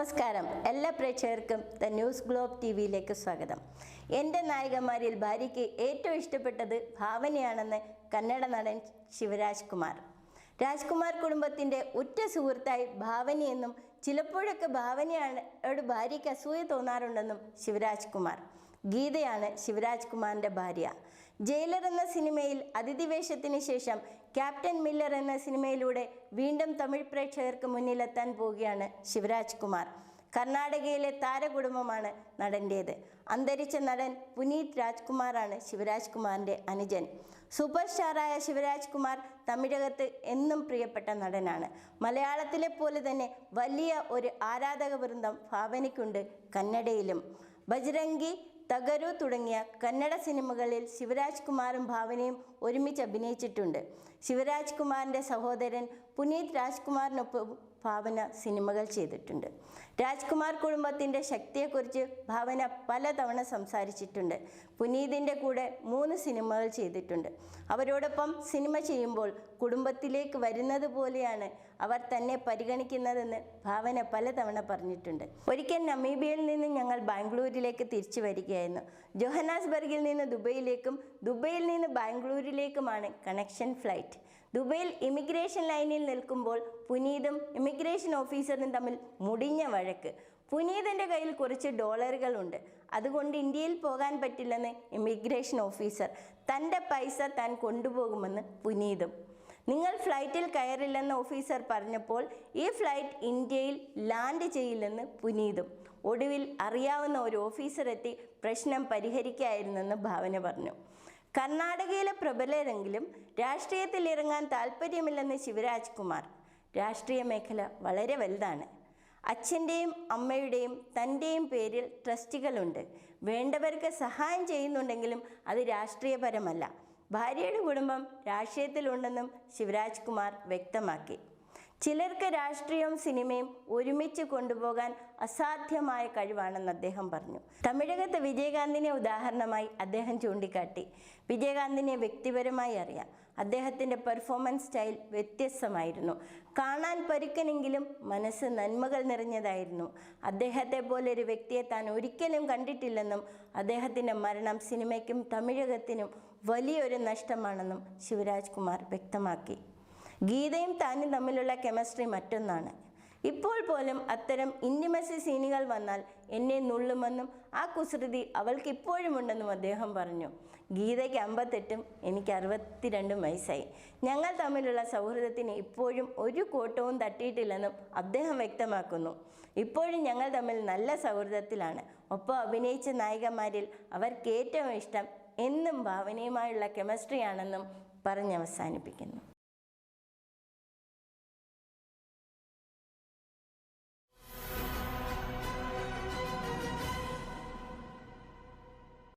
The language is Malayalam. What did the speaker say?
നമസ്കാരം, എല്ലാ പ്രേക്ഷകർക്കും ദ ന്യൂസ് ഗ്ലോബ് ടിവിയിലേക്ക് സ്വാഗതം. എൻ്റെ നായികമാരിൽ ഭാര്യയ്ക്ക് ഏറ്റവും ഇഷ്ടപ്പെട്ടത് ഭാവനയാണെന്ന് കന്നഡ നടൻ ശിവരാജ് കുമാർ. രാജ്കുമാർ കുടുംബത്തിൻ്റെ ഉറ്റ സുഹൃത്തായി ഭാവനയെന്നും ചിലപ്പോഴൊക്കെ ഭാവനയോട് ഭാര്യയ്ക്ക് അസൂയ തോന്നാറുണ്ടെന്നും ശിവരാജ് കുമാർ. ഗീതയാണ് ശിവരാജ് കുമാറിൻ്റെ ഭാര്യ. ജയിലർ എന്ന സിനിമയിൽ അതിഥി വേഷത്തിന് ശേഷം ക്യാപ്റ്റൻ മില്ലർ എന്ന സിനിമയിലൂടെ വീണ്ടും തമിഴ് പ്രേക്ഷകർക്ക് മുന്നിലെത്താൻ പോവുകയാണ് ശിവരാജ് കുമാർ. കർണാടകയിലെ താരകുടുംബമാണ് നടൻ്റേത്. അന്തരിച്ച നടൻ പുനീത് രാജ്കുമാറാണ് ശിവരാജ് കുമാറിൻ്റെ അനുജൻ. സൂപ്പർ സ്റ്റാറായ ശിവരാജ് കുമാർ തമിഴകത്ത് എന്നും പ്രിയപ്പെട്ട നടനാണ്. മലയാളത്തിലെ പോലെ തന്നെ വലിയ ഒരു ആരാധക വൃന്ദം ഭാവനയ്ക്കുണ്ട് കന്നഡയിലും. ബജ്രംഗി, തഗരു തുടങ്ങിയ കന്നഡ സിനിമകളിൽ ശിവരാജ് കുമാറും ഭാവനയും ഒരുമിച്ച് അഭിനയിച്ചിട്ടുണ്ട്. ശിവരാജ് കുമാറിൻ്റെ സഹോദരൻ പുനീത് രാജ്കുമാറിനൊപ്പം ഭാവന സിനിമകൾ ചെയ്തിട്ടുണ്ട്. രാജ്കുമാർ കുടുംബത്തിൻ്റെ ശക്തിയെക്കുറിച്ച് ഭാവന പലതവണ സംസാരിച്ചിട്ടുണ്ട്. പുനീതിൻ്റെ കൂടെ 3 സിനിമകൾ ചെയ്തിട്ടുണ്ട്. അവരോടൊപ്പം സിനിമ ചെയ്യുമ്പോൾ കുടുംബത്തിലേക്ക് വരുന്നത് പോലെയാണ് അവർ തന്നെ പരിഗണിക്കുന്നതെന്ന് ഭാവന പലതവണ പറഞ്ഞിട്ടുണ്ട്. ഒരിക്കൽ നമീബിയയിൽ നിന്ന് ഞങ്ങൾ ബാംഗ്ലൂരിലേക്ക് തിരിച്ചു വരികയായിരുന്നു. ജോഹന്നാസ്ബർഗിൽ നിന്ന് ദുബൈയിലേക്കും ദുബൈയിൽ നിന്ന് ബാംഗ്ലൂരിലേക്കുമാണ് കണക്ഷൻ ഫ്ലൈറ്റ്. ദുബൈയിൽ ഇമിഗ്രേഷൻ ലൈനിൽ നിൽക്കുമ്പോൾ പുനീതും ഇമിഗ്രേഷൻ ഓഫീസറും തമ്മിൽ മുടിഞ്ഞ വഴക്ക്. പുനീതിൻ്റെ കയ്യിൽ കുറച്ച് ഡോളറുകളുണ്ട്, അതുകൊണ്ട് ഇന്ത്യയിൽ പോകാൻ പറ്റില്ലെന്ന് ഇമിഗ്രേഷൻ ഓഫീസർ. തൻ്റെ പൈസ താൻ കൊണ്ടുപോകുമെന്ന് പുനീതും. നിങ്ങൾ ഫ്ലൈറ്റിൽ കയറില്ലെന്ന് ഓഫീസർ പറഞ്ഞപ്പോൾ ഈ ഫ്ലൈറ്റ് ഇന്ത്യയിൽ ലാൻഡ് ചെയ്യില്ലെന്ന് പുനീതും. ഒടുവിൽ അറിയാവുന്ന ഒരു ഓഫീസർ എത്തി പ്രശ്നം പരിഹരിക്കായിരുന്നെന്ന് ഭാവന പറഞ്ഞു. കർണാടകയിലെ പ്രബലരെങ്കിലും രാഷ്ട്രീയത്തിൽ ഇറങ്ങാൻ താല്പര്യമില്ലെന്ന് ശിവരാജ് കുമാർ. രാഷ്ട്രീയ മേഖല വളരെ വലുതാണ്. അച്ഛൻ്റെയും അമ്മയുടെയും തൻ്റെയും പേരിൽ ട്രസ്റ്റുകളുണ്ട്. വേണ്ടവർക്ക് സഹായം ചെയ്യുന്നുണ്ടെങ്കിലും അത് രാഷ്ട്രീയപരമല്ല. ഭാര്യയുടെ കുടുംബം രാഷ്ട്രീയത്തിലുണ്ടെന്നും ശിവരാജ് കുമാർ വ്യക്തമാക്കി. ചിലർക്ക് രാഷ്ട്രീയവും സിനിമയും ഒരുമിച്ച് കൊണ്ടുപോകാൻ അസാധ്യമായ കഴിവാണെന്ന് അദ്ദേഹം പറഞ്ഞു. തമിഴകത്ത് വിജയകാന്തിനെ ഉദാഹരണമായി അദ്ദേഹം ചൂണ്ടിക്കാട്ടി. വിജയകാന്തിനെ വ്യക്തിപരമായി അറിയാം. അദ്ദേഹത്തിൻ്റെ പെർഫോമൻസ് സ്റ്റൈൽ വ്യത്യസ്തമായിരുന്നു. കാണാൻ പരുക്കനെങ്കിലും മനസ്സ് നന്മകൾ നിറഞ്ഞതായിരുന്നു. അദ്ദേഹത്തെ പോലെ ഒരു വ്യക്തിയെ താൻ ഒരിക്കലും കണ്ടിട്ടില്ലെന്നും അദ്ദേഹത്തിൻ്റെ മരണം സിനിമയ്ക്കും തമിഴകത്തിനും വലിയൊരു നഷ്ടമാണെന്നും ശിവരാജ് കുമാർ വ്യക്തമാക്കി. ഗീതയും താനും തമ്മിലുള്ള കെമിസ്ട്രി മറ്റൊന്നാണ്. ഇപ്പോൾ പോലും അത്തരം ഇൻറ്റിമസി സീനുകൾ വന്നാൽ എന്നെ നുള്ളുമെന്നും ആ കുസൃതി അവൾക്ക് ഇപ്പോഴുമുണ്ടെന്നും അദ്ദേഹം പറഞ്ഞു. ഗീതയ്ക്ക് 58, എനിക്ക് 62 വയസ്സായി. ഞങ്ങൾ തമ്മിലുള്ള സൗഹൃദത്തിന് ഇപ്പോഴും ഒരു കോട്ടവും തട്ടിയിട്ടില്ലെന്നും അദ്ദേഹം വ്യക്തമാക്കുന്നു. ഇപ്പോഴും ഞങ്ങൾ തമ്മിൽ നല്ല സൗഹൃദത്തിലാണ്. ഒപ്പം അഭിനയിച്ച നായികമാരിൽ അവർക്ക് ഏറ്റവും ഇഷ്ടം എന്നും ഭാവനയുമായുള്ള കെമിസ്ട്രിയാണെന്നും പറഞ്ഞവസാനിപ്പിക്കുന്നു.